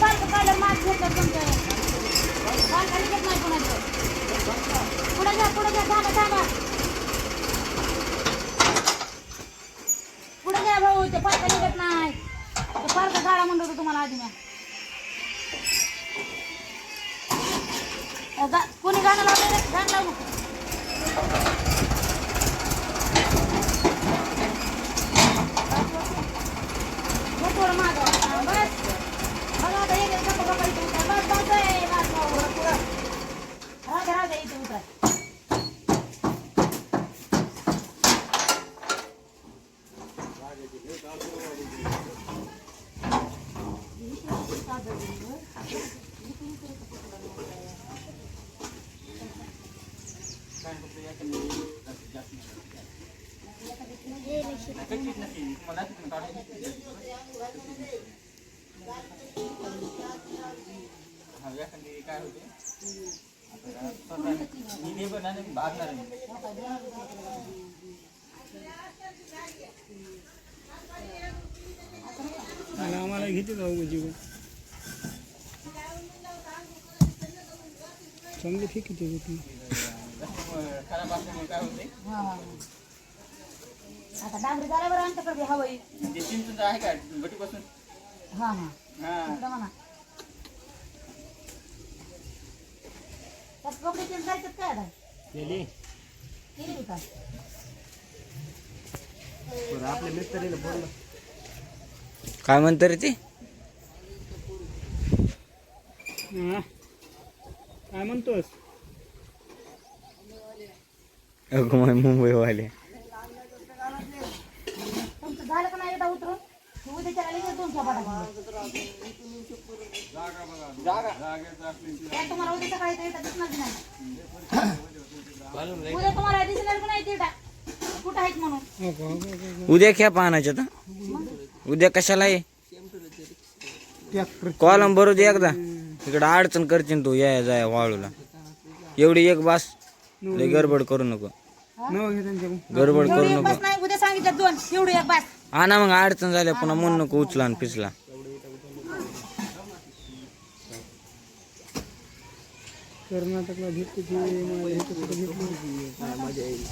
पालक पाहिलं माग घेतलं तुमचं पालकाने घेत नाही कोणाचं पुढे घ्या थांबा पुढे घ्या भाऊ ते पालकाने घेत नाही ते पालक गाडा म्हणत होतो तुम्हाला आधी मी कोणी गाणं लावलं रे गाणं लावू थोडं मागं बस बघा आता एक बस राजा इथे उतर काय होते मी बनणार भागणार आम्हाला घेते जाऊ जीवन चांगली फी किती होती खराब असल्यामुळे काय होते आता डांगरी झाल्या बरं आमच्याकडे हवं ते चिंच आहे का गटीपासून हा हा म्हणा कपडे चेंज करायचं काय आता केली का आपल्या मिस्त्रीला बोललं काय म्हणतं रे ते काय म्हणतोस मुंबईवाले तुमचं झालं का नाही एकदा उतरून उद्याच्या आले दोन सपाटा तुम्हाला उद्या सकाळी येतात दिसणार नाही उद्या तुम्हाला दिसणार का नाही तिटा कुठं आहेत म्हणून उद्या ख्या पाहण्याच्या तर उद्या कशाला आहे कॉलम भरू दे एकदा इकडं अडचण करशील तू या जाय वाळूला एवढी एक बास लय गडबड करू नको गडबड करू नको बस नाही उद्या सांगितलं दोन एवढी एक बस हा ना मग अडचण झाल्या पुन्हा म्हणून नको उचला आणि पिसला कर्नाटकला घेतली मजा येईल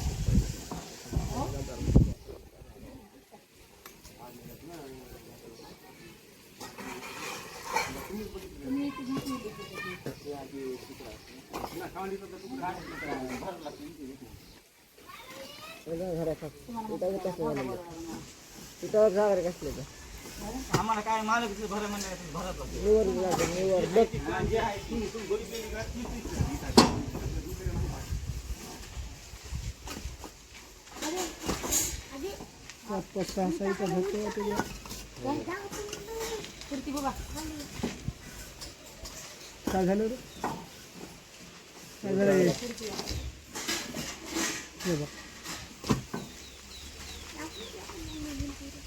आम्हाला काय मालक भर म्हणजे भरत काय झालं रे काय झालं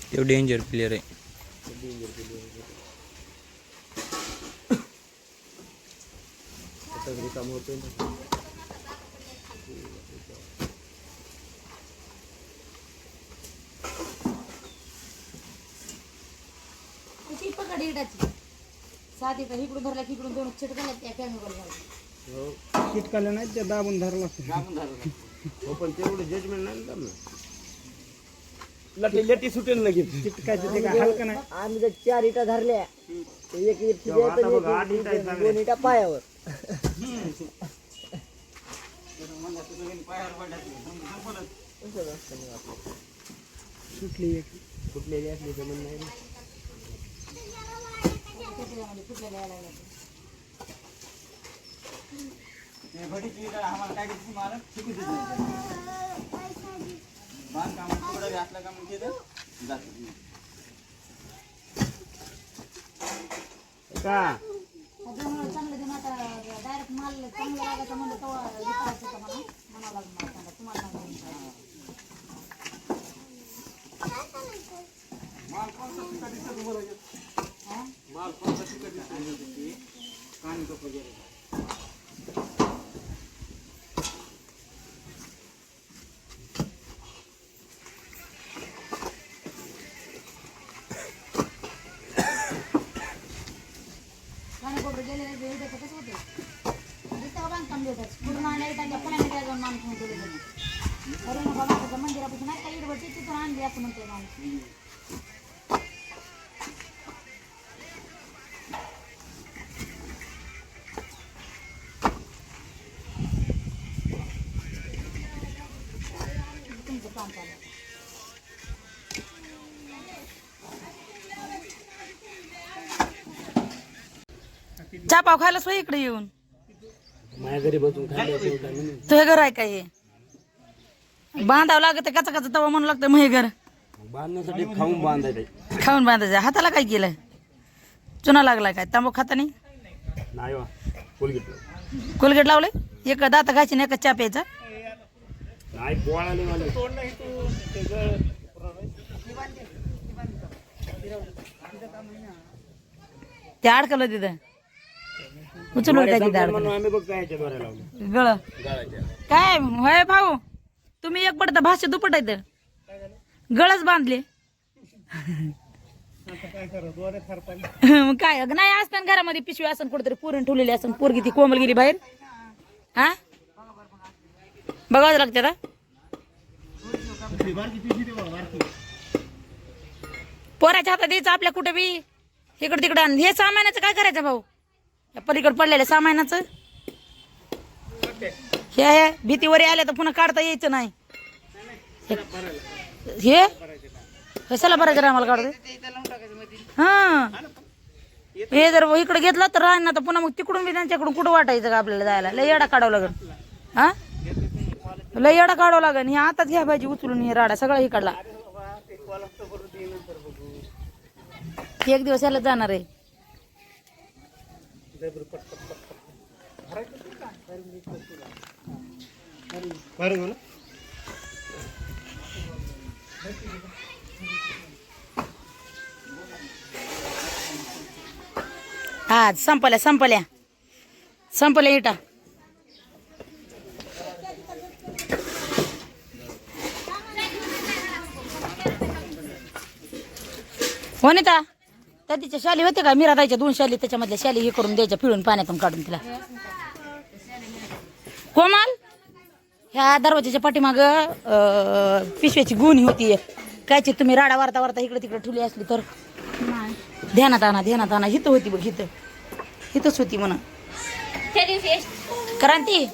तो डेंजर प्लेयर आहे काम होते पकड इटाची साधी का इकडून धरला की इकडून दोन चिटकायला त्या कॅमेरा चिटकाला नाही त्या दाबून धरला हो पण तेवढं जजमेंट नाही ना लटी लटी सुटेल लगेच चिटकायचं ते काय हलकं नाही आम्ही जर 4 इटा धरल्या एक इट दोन इटा पायावर सुटली एक फुटलेली असली तर म्हणून नाही आम्हाला काय मालक शिकू देत बांधकाम थोडं घातलं का मग तिथं जात का चांगलं देऊन आता डायरेक्ट माल चांगलं लागायचं म्हणलं तेव्हा विकायचं होतं मला म्हणावं लागलं मला तुम्हाला माल कोणता शिका दिसत बरोबर माल कोणता शिका दिसत कान कप वगैरे कानेकोपरे गेलेले ते उद्याचं कसं होतं दिसतं का बांधकाम देतात पूर्ण आणल्या इटांच्या पुण्याने त्या जाऊन माणूस म्हणतो अरे नका माताच्या मंदिरापासून नाही का इडवरची तिथून आणली असं म्हणतोय माणूस तुमचं काम चालू आहे. चहा पाव खायला सोय इकडे येऊन माझ्या घरी बसून खाल्लं तुझं घर आहे काय हे बांधावं लागत कचा कचा तवा म्हणू लागतं मग हे घर बांधण्यासाठी खाऊन बांधायचं खाऊन बांधायचं हाताला काय केलं चुना लागलाय काय तांबू खाता नाही नाही वा कोलगेट कोलगेट लावले एक दात घायची नाही एक चहा प्यायचा नाही पोळा नाही मला ते अडकलं तिथं उचलून काय तिथं म्हणून अडकलं आम्ही बघ काय याच्या दोऱ्या लावलं गळ गाळाच्या काय होय भाऊ तुम्ही एक पडता भाषा दुपट आहे तर गळच बांधले मग काय नाही असताना घरामध्ये पिशवी असन कुठेतरी पुरण ठेवलेली असन पोरगी ती कोमल गेली बाहेर हा बघावं लागते का पोराच्या हातात द्यायचं आपल्या कुठे बी इकडे तिकडे हे सामानाचं काय करायचं भाऊ या पलीकडे पडलेल्या सामानाचं हे भीतीवर आल्या तर पुन्हा काढता यायचं नाही हे कशाला भरायचं रे आम्हाला काढते हा हे जर इकडे घेतलं तर राहणार तर पुन्हा मग तिकडून बी त्यांच्याकडून कुठं वाटायचं का आपल्याला जायला लय येडा काढावं लागेल हा लय येडा काढावं लागेल हे आताच घ्या पाहिजे उचलून हे राडा सगळं इकडला एक दिवस याला जाणार आहे हा संपल्या इटा हो नीता त्या तिच्या शाली होते का मीरा द्यायच्या 2 शाली त्याच्यामधल्या शाली हे करून द्यायच्या पिळून पाण्यातून काढून तिला कोमल ह्या दरवाजाच्या पाठीमाग पिशव्याची गुणी होती कायची तुम्ही राडा वारता वारता इकडे तिकडे ठेवली असली तर ध्यानात आणा हिथं होती बघ हिथंच होती म्हणा क्रांती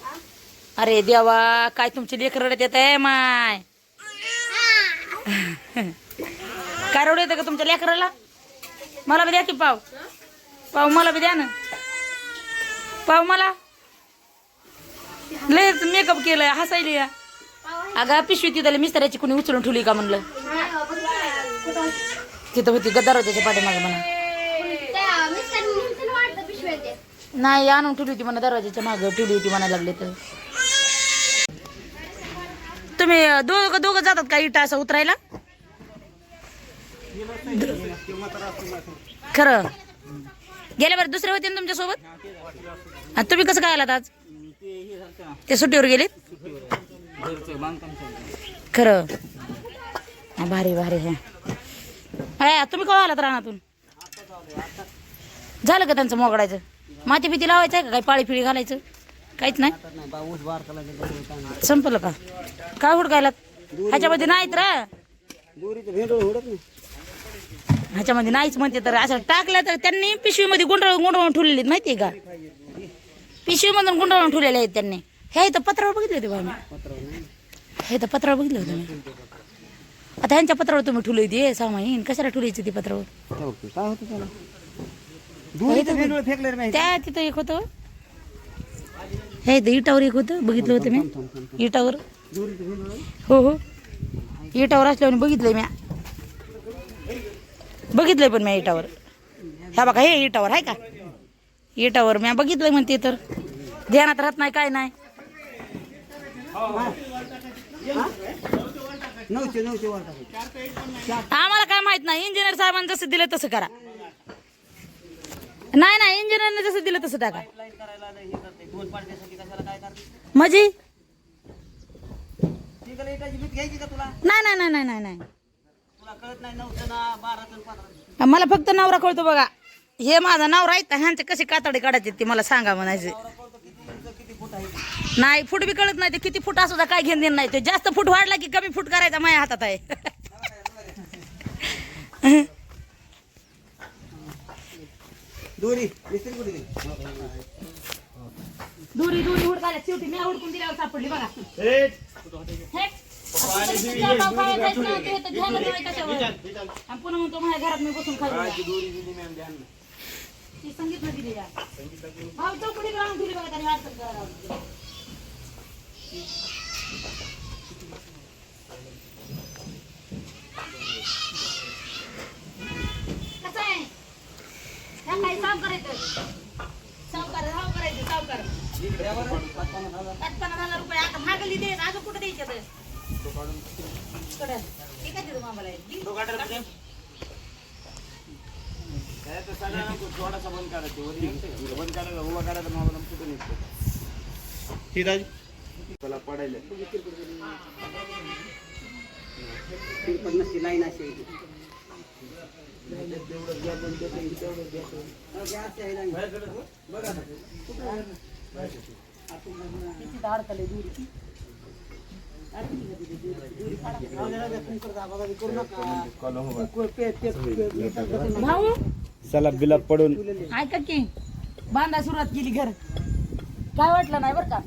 अरे देवा काय तुमची लेकर रडत येत आहे माय काय रडू येतं का तुमच्या लेकराला मला बी द्या की पाव मला बी द्या ना पाव मला लय मेकअप केलंय हसायली अगं पिशवी तिथं मिस्त्र्याची कुणी उचलून ठेवली का म्हणलं तिथं होती दरवाजाच्या पाठीमागे म्हणा नाही आणून ठेवली होती म्हणा दरवाजाच्या मागं ठेवली होती म्हणायला लागले तर तुम्ही दोघं जातात का इटा असं उतरायला खरं गेल्या बरं दुसरे होते ना तुमच्या सोबत आणि तुम्ही कसं काय आलात आज ते सुट्टीवर गेलेत खरं भारी ह्या तुम्ही कवा आलात रानातून झालं का त्यांचं मोगडायचं माती पिती लावायचं आहे का काही पाळी फिळी घालायचं काहीच नाही संपलं का काय हुडकायला ह्याच्यामध्ये नाहीत रा ह्याच्यामध्ये नाहीच म्हणते तर असं टाकलं तर त्यांनी पिशवीमध्ये गुंडाळून ठेवलेली माहितीये का पिशवीमधून गुंडाळून ठेवलेले आहेत त्यांनी हे इथं पत्रावर बघितले होते बाबा हे तर पत्रावर बघितलं होतं मी आता ह्यांच्या पत्रावर तुम्ही ठेवली होती सामाईन कशाला ठेवलीची ती पत्रावर काय होतं त्याला त्या तिथं एक होतं हे इथं इटावर एक होतं बघितलं होतं मी इटावर हो इटावर असल्यावर बघितलंय मी पण मी इटावर ह्या बघा हे इटावर आहे का इटावर मी बघितलंय म्हणते तर ध्यानात राहत नाही काय नाही आम्हाला काय माहित नाही इंजिनियर साहेबांनी जसं दिलं तसं करा नाही इंजिनियरने जसं दिलं तसं टाका म्हणजे नाही मला फक्त नवरा कळतो बघा हे माझं नाव राहतं ह्यांचे कसे कातडे काढायचे ते मला सांगा म्हणायचे. नाही फूट बी कळत नाही ते किती फूट असू द्या काय घेऊन देणं नाही ते जास्त फूट वाढला की कमी फूट करायचा माझ्या हातात आहे. दोरी मिस्त्री कुठे गेली? दुरी दुरी हुडकायला शेवटी मी हुडकून दिल्यावर सापडली बघा. ए, हे. आता तुम्ही तुमच्या भाव खायला जायचं ना, ते तर ध्यानच नाही कशावर. आणि पुन्हा म्हणतो माझ्या घरात मी बसून खायला ती सांगितलं दिली या भाव चौकडी राहून दिली बघा त्याने वाटत करायला. कसं आहे ह्या काही साफ करायचं सावकार भाव करायचं सावकार 50,000 रुपये आता मागली दे अजून कुठं द्यायचं तर कडं ठीक आहे तुम्हाला मला थोडासा बंद करायचं बंद करायला उभा करायला मला कुठं निघतो ठीक आहे त्याला पडायला लाईन अशी अडकले दूर भाऊ चला बिला पडून ऐका की बांधा सुरुवात केली घर काय वाटलं नाही बरं का.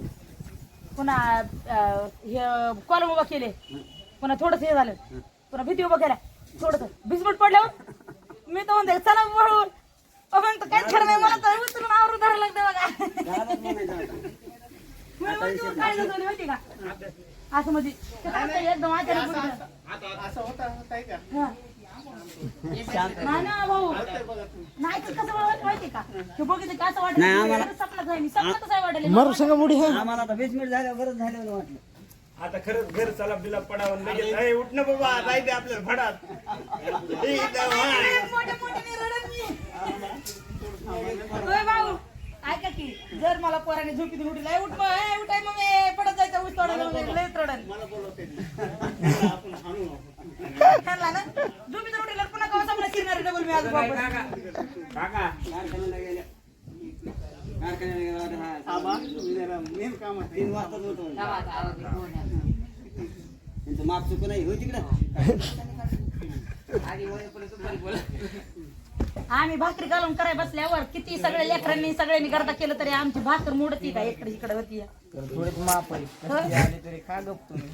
पुन्हा हे कॉलम उभा केले पुन्हा थोडस हे झालं पुन्हा भीती उभा केल्या थोडस बिस्मट पडल्यावर मी तर म्हणते चला वळून म्हणतो काहीच खरं नाही मला तर उचलून आवरून धरायला लागतं बघा. काय झालं माहिती का असं म्हणजे एकदम असं होता काय का नाही ना भाऊ नाही तर कसं वाटत माहिती का हे बघितलं का असं वाटलं सपनात आहे मी सपनात कसं वाटलं मरू संग बुडी आहे. आम्हाला आता 20 मिनिट झाल्यावर गरज झाल्यावर वाटलं. आता खरंच घर चला बिला पडावं लगेच अरे उठ ना बाबा जायचे आपल्याला भडात मोठे मोठे रडत मी होय भाऊ ऐका की जर मला पोराने झोपीतून उठला उठ मग उठाय मग पडत जायचं ऊस तोडायला लयच रडन त्यांना ना झोपीतून उठला पुन्हा कवा सापडा शिरणार डबल मी आज वापस काका कारखान्याला गेल्या मेन काम 3 वाजता होतो त्यांचं माप चुकं नाही हो तिकडं. आम्ही भाकरी घालून कराय बसल्यावर किती सगळ्या लेकरांनी सगळ्यांनी करता केलं तरी आमची भाकर मोडती का इकडे इकडे होती थोडे माप आहे आले तरी खा गप तुम्ही.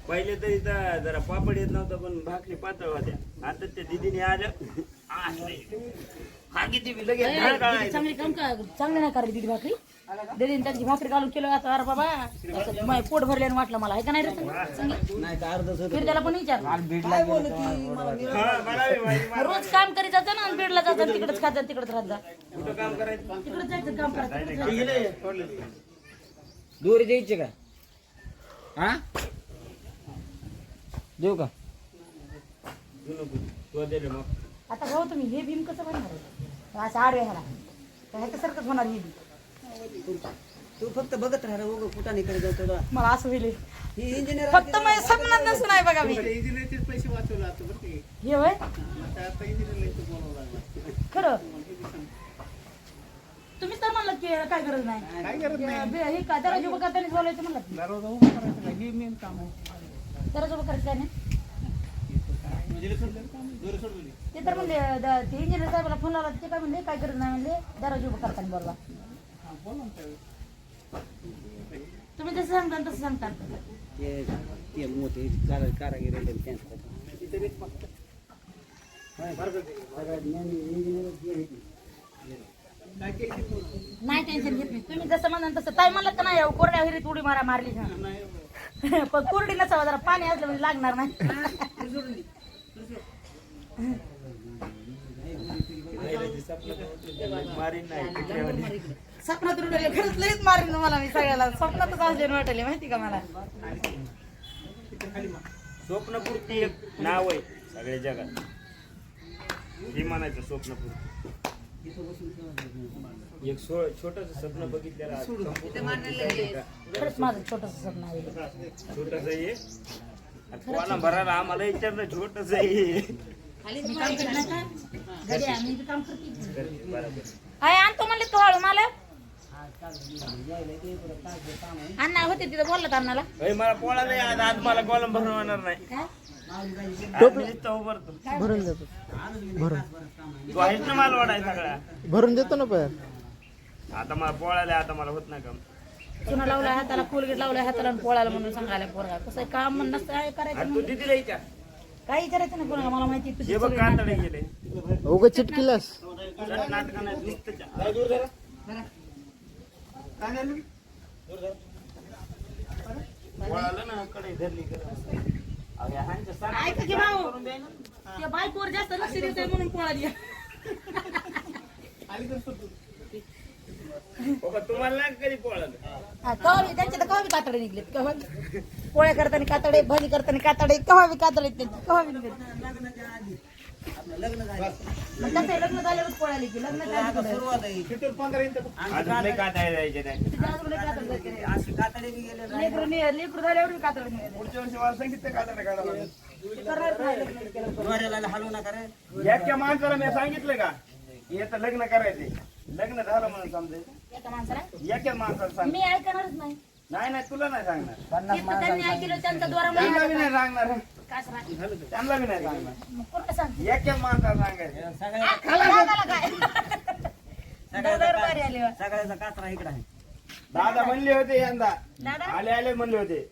पहिले तरी तर जरा पापड येत नव्हतं पण भाकरी पातळ होत्या आता त्या दिदीने आलं चांगली काम का चांगली नाही करायची दिदी भाकरी दिदीने त्यांची भाकरी घालून केलं आता अरे बाबा असं माझं पोट भरल्यानं वाटलं मला आहे का नाही रे संगीत नाही तर अर्धच होतं. फिर त्याला पण विचार मला रोज काम करीत जातं ना बीडला जातं तिकडेच खात तिकडेच राहत जा कुठं काम करायचं तिकडेच जायचं काम करायचं दोरी द्यायची का हा देऊ का तू दिले मग आता भाऊ तुम्ही हे भीम कसं बनणार आहे असं आडवे ह्याला ह्याच्यासारखंच होणार हे भीम तू फक्त बघत राहा उगं कुठं नाही करत तुला मला असं होईल ही इंजिनियर फक्त माझ्या स्वप्नात नसून आहे बघा मी इंजिनियरचेच पैसे वाचवले आता बरं की हे होय आता इंजिनियरला बोलावं लागलं खरं तुम्हीच तर म्हणलं की काय गरज नाही काय करत नाही हे काय दरवाजा उभं करतानाच बोलायचं म्हणलं की दरवाजा उभा करायचा का? हे मेन काम आहे दरवाजा उभं करायचं काय नाही ते तर म्हणले ते इंजिनियर साहेबाला फोन लावला ते काय म्हणले काय गरज नाही म्हणले दरवाजा उभं करताना बरोबर तुम्ही जसं सांगता तसं सांगता ते मोठे कारागीर नाही टेन्शन घेत नाही तुम्ही जसं म्हणाल तसं ताई म्हणलं तर नाही अहो, कोरड्या विहिरीत उडी मारली का पण कोरडी नसावं जरा पाणी असलं म्हणजे लागणार नाही मारीन नाही स्वप्नात उडले खरंच लईच मारीन मला मी सगळ्याला स्वप्नातच असले वाटले माहिती का मला स्वप्नपूर्ती एक नाव आहे सगळ्या जगात हे म्हणायचं स्वप्नपूर्ती एक छोटस स्वप्न बघितलेलं खरंच माझं छोटस स्वप्न आहे छोटस आहे कोणा भरायला आम्हाला विचारलं छोटस आहे मी काम करत नाही का? घरी आहे, मी बी काम करते. हाय आणतो म्हणले तू हळू मला अण्णा होते तिथं बोलला अण्णाला मला पोळा नाही आज मला कॉलम भरवणार नाही. काय भरून देतो तू आहेस ना माल वाढायचा सगळ्या. भरून देतो ना पण आता मला पोळायला आता मला होत नाही काम. चुना लावलाय हाताला कोलगेट लावलाय हाताला आणि पोळाला म्हणून सांगायला पोरगा कसं आहे, काम म्हणून नसतं आहे करायचं तू दिदीला विचार. काही करायचं ना कोणाला मला माहिती तुझी हे बघ सगळी कातडे नाटकं. गेले उगा चिटकिलास नाटक नाही नुसतं पोळाला ना कडे धरली ऐका की भाऊ त्या बायकोवर जास्त लक्ष देतोय म्हणून पोळा तुम्हाला नाही कधी पोळालं. त्यांच्या तर कवा बी कातडे निघलेत कवा बी. पोळ्या करताना कातडे भजी करताना कातडे कवा बी कातडे त्यांचे कवा बी निघलेत मग त्याचं लग्न झाल्यावर पोळ्याला की लग्न अजून लय कातडे जायचे नाही. लेकरू झाल्यावर बी कातडे निघाले. पुढच्या वर्षी मला सांगितलं कातडे काढायला. करणार नाही लग्न केलं. एका माणसाला मी सांगितलं का की आता लग्न करायचे, लग्न झालं म्हणून समजायचं. एका माणसाला एका माणसाला सांग. मी ऐकणारच नाही नाही नाही तुला नाही सांगणार, एक तर त्यांनी ऐकलं त्यांचा द्वारा त्यांना बी नाही सांगणार, काय सांग त्यांना बी नाही सांगणार. मग कोणतं सांग एका माणसाला सांगायचं. दरबारी आले सगळ्याचा कातरा इकडे आहे. दादा म्हणले होते यंदा दादा आले आले म्हणले होते